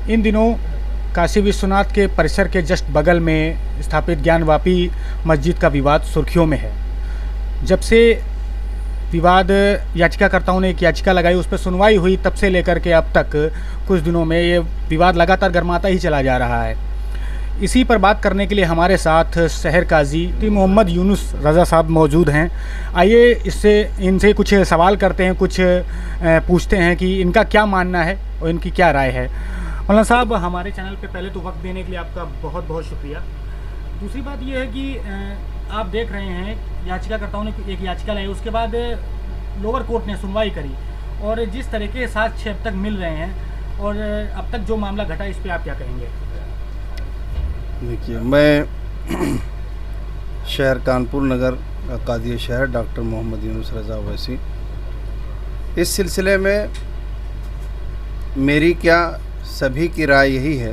इन दिनों काशी विश्वनाथ के परिसर के जस्ट बगल में स्थापित ज्ञानवापी मस्जिद का विवाद सुर्खियों में है। जब से विवाद याचिकाकर्ताओं ने एक याचिका लगाई, उस पर सुनवाई हुई, तब से लेकर के अब तक कुछ दिनों में ये विवाद लगातार गर्माता ही चला जा रहा है। इसी पर बात करने के लिए हमारे साथ शहर काजी मोहम्मद यूनुस रज़ा साहब मौजूद हैं। आइए इनसे कुछ सवाल करते हैं, कुछ पूछते हैं कि इनका क्या मानना है और इनकी क्या राय है। मौलाना साहब, हमारे चैनल पे पहले तो वक्त देने के लिए आपका बहुत बहुत शुक्रिया। दूसरी बात यह है कि आप देख रहे हैं याचिकाकर्ताओं ने एक याचिका लाई, उसके बाद लोअर कोर्ट ने सुनवाई करी और जिस तरीके के साक्ष्य अब तक मिल रहे हैं और अब तक जो मामला घटा, इस पर आप क्या कहेंगे? देखिए, मैं शहर कानपुर नगर काजी शहर डॉक्टर मोहम्मद यूनुस रज़ा ओवैसी, इस सिलसिले में मेरी क्या सभी की राय यही है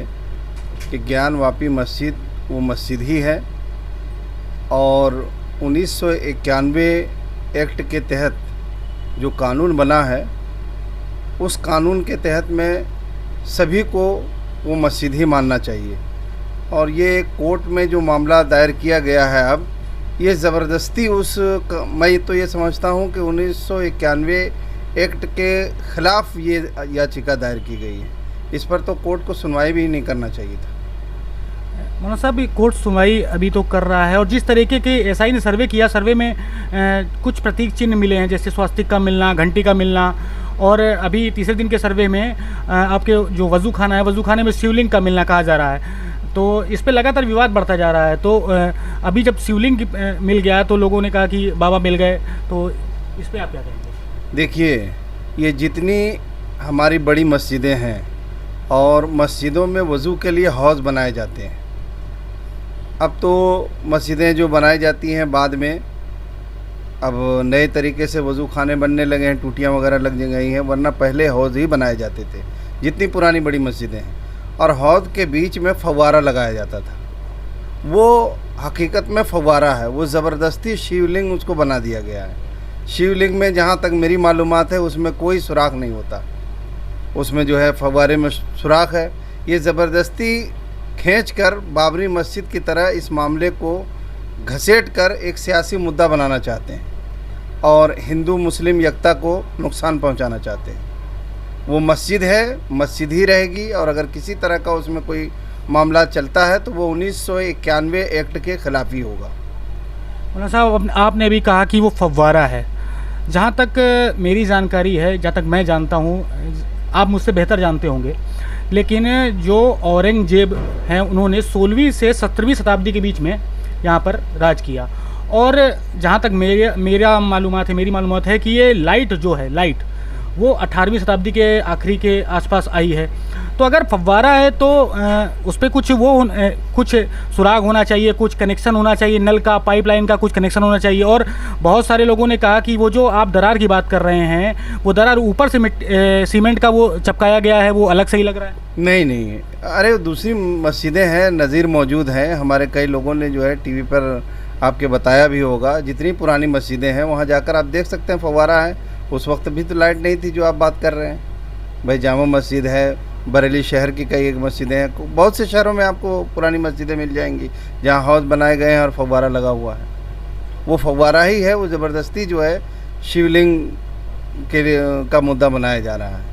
कि ज्ञानवापी मस्जिद वो मस्जिद ही है और 1991 एक्ट के तहत जो कानून बना है, उस कानून के तहत में सभी को वो मस्जिद ही मानना चाहिए। और ये कोर्ट में जो मामला दायर किया गया है, अब ये ज़बरदस्ती मैं तो ये समझता हूँ कि 1991 एक्ट के ख़िलाफ़ ये याचिका दायर की गई है। इस पर तो कोर्ट को सुनवाई भी नहीं करना चाहिए था। मौलाना साहब, कोर्ट सुनवाई अभी तो कर रहा है और जिस तरीके के एसआई ने सर्वे किया, सर्वे में कुछ प्रतीक चिन्ह मिले हैं, जैसे स्वास्तिक का मिलना, घंटी का मिलना, और अभी तीसरे दिन के सर्वे में आपके जो वज़ू खाना है, वज़ू खाने में शिवलिंग का मिलना कहा जा रहा है। तो इस पे लगातार विवाद बढ़ता जा रहा है। तो अभी जब शिवलिंग मिल गया तो लोगों ने कहा कि बाबा मिल गए, तो इस पर आप क्या कहेंगे? देखिए, ये जितनी हमारी बड़ी मस्जिदें हैं और मस्जिदों में वज़ू के लिए हौज़ बनाए जाते हैं। अब तो मस्जिदें जो बनाई जाती हैं बाद में, अब नए तरीके से वज़ू खाने बनने लगे हैं, टूटियाँ वगैरह लग गई हैं, वरना पहले हौज़ ही बनाए जाते थे जितनी पुरानी बड़ी मस्जिदें हैं। और हौज़ के बीच में फव्वारा लगाया जाता था। वो हकीकत में फव्वारा है, वो ज़बरदस्ती शिवलिंग उसको बना दिया गया है। शिवलिंग में जहाँ तक मेरी मालूमात है उसमें कोई सुराख नहीं होता, उसमें जो है फव्वारे में सुराख है। ये ज़बरदस्ती खींचकर बाबरी मस्जिद की तरह इस मामले को घसीट कर एक सियासी मुद्दा बनाना चाहते हैं और हिंदू मुस्लिम एकता को नुकसान पहुंचाना चाहते हैं। वो मस्जिद है, मस्जिद ही रहेगी और अगर किसी तरह का उसमें कोई मामला चलता है तो वो 1991 एक्ट के ख़िलाफ़ ही होगा। मौलाना साहब, आपने भी कहा कि वो फव्वारा है। जहाँ तक मेरी जानकारी है, जहाँ तक मैं जानता हूँ, आप मुझसे बेहतर जानते होंगे, लेकिन जो औरंगजेब हैं उन्होंने 16वीं से 17वीं शताब्दी के बीच में यहाँ पर राज किया। और जहाँ तक मेरी मालूमात है कि ये लाइट जो है, लाइट वो 18वीं शताब्दी के आखिरी के आसपास आई है। तो अगर फव्वारा है तो उस पर कुछ सुराग होना चाहिए, कुछ कनेक्शन होना चाहिए, नल का, पाइपलाइन का कुछ कनेक्शन होना चाहिए। और बहुत सारे लोगों ने कहा कि वो जो आप दरार की बात कर रहे हैं, वो दरार ऊपर से सीमेंट का वो चिपकाया गया है, वो अलग से ही लग रहा है। नहीं, अरे दूसरी मस्जिदें हैं, नज़ीर मौजूद हैं। हमारे कई लोगों ने जो है टीवी पर आपके बताया भी होगा, जितनी पुरानी मस्जिदें हैं वहाँ जाकर आप देख सकते हैं फव्वारा है। उस वक्त भी तो लाइट नहीं थी जो आप बात कर रहे हैं। भाई जामा मस्जिद है, बरेली शहर की कई एक मस्जिदें हैं, बहुत से शहरों में आपको पुरानी मस्जिदें मिल जाएंगी जहाँ हौज़ बनाए गए हैं और फव्वारा लगा हुआ है। वो फव्वारा ही है, वो ज़बरदस्ती जो है शिवलिंग का मुद्दा बनाया जा रहा है।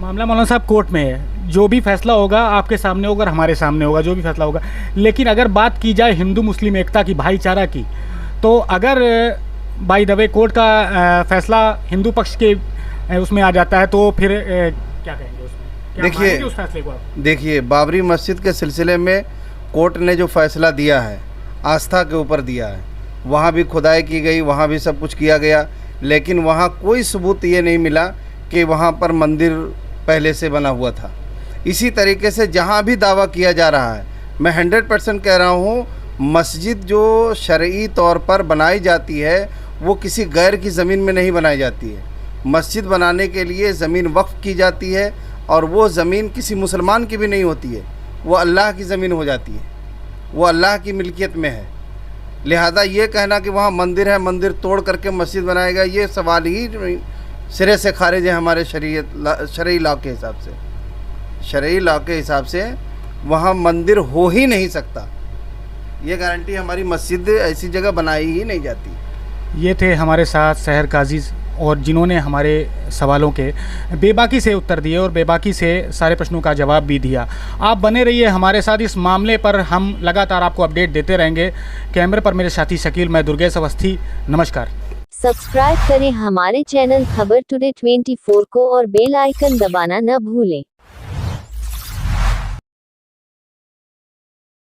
मामला मौलाना साहब कोर्ट में है, जो भी फैसला होगा आपके सामने होगा, हमारे सामने होगा, जो भी फैसला होगा। लेकिन अगर बात की जाए हिंदू मुस्लिम एकता की, भाईचारा की, तो अगर बाय द वे कोर्ट का फैसला हिंदू पक्ष के उसमें आ जाता है तो फिर क्या कहेंगे उसमें? देखिए, उस फैसले को देखिए, बाबरी मस्जिद के सिलसिले में कोर्ट ने जो फैसला दिया है, आस्था के ऊपर दिया है। वहाँ भी खुदाई की गई, वहाँ भी सब कुछ किया गया, लेकिन वहाँ कोई सबूत ये नहीं मिला कि वहाँ पर मंदिर पहले से बना हुआ था। इसी तरीके से जहाँ भी दावा किया जा रहा है, मैं 100% कह रहा हूँ, मस्जिद जो शरई तौर पर बनाई जाती है वो किसी गैर की ज़मीन में नहीं बनाई जाती है। मस्जिद बनाने के लिए ज़मीन वक्फ़ की जाती है और वो ज़मीन किसी मुसलमान की भी नहीं होती है, वो अल्लाह की ज़मीन हो जाती है, वो अल्लाह की मिल्कियत में है। लिहाजा ये कहना कि वहाँ मंदिर है, मंदिर तोड़ करके मस्जिद बनाएगा, ये सवाल ही सिरे से खारिज है हमारे शरई लॉ के हिसाब से। शरई लॉ के हिसाब से वहाँ मंदिर हो ही नहीं सकता, ये गारंटी हमारी मस्जिद ऐसी जगह बनाई ही नहीं जाती। ये थे हमारे साथ शहर काजी और जिन्होंने हमारे सवालों के बेबाकी से उत्तर दिए और बेबाकी से सारे प्रश्नों का जवाब भी दिया। आप बने रहिए हमारे साथ, इस मामले पर हम लगातार आपको अपडेट देते रहेंगे। कैमरे पर मेरे साथी शकील, मैं दुर्गेश अवस्थी, नमस्कार। सब्सक्राइब करें हमारे चैनल खबर टुडे 24 को और बेल आइकन दबाना न भूलें।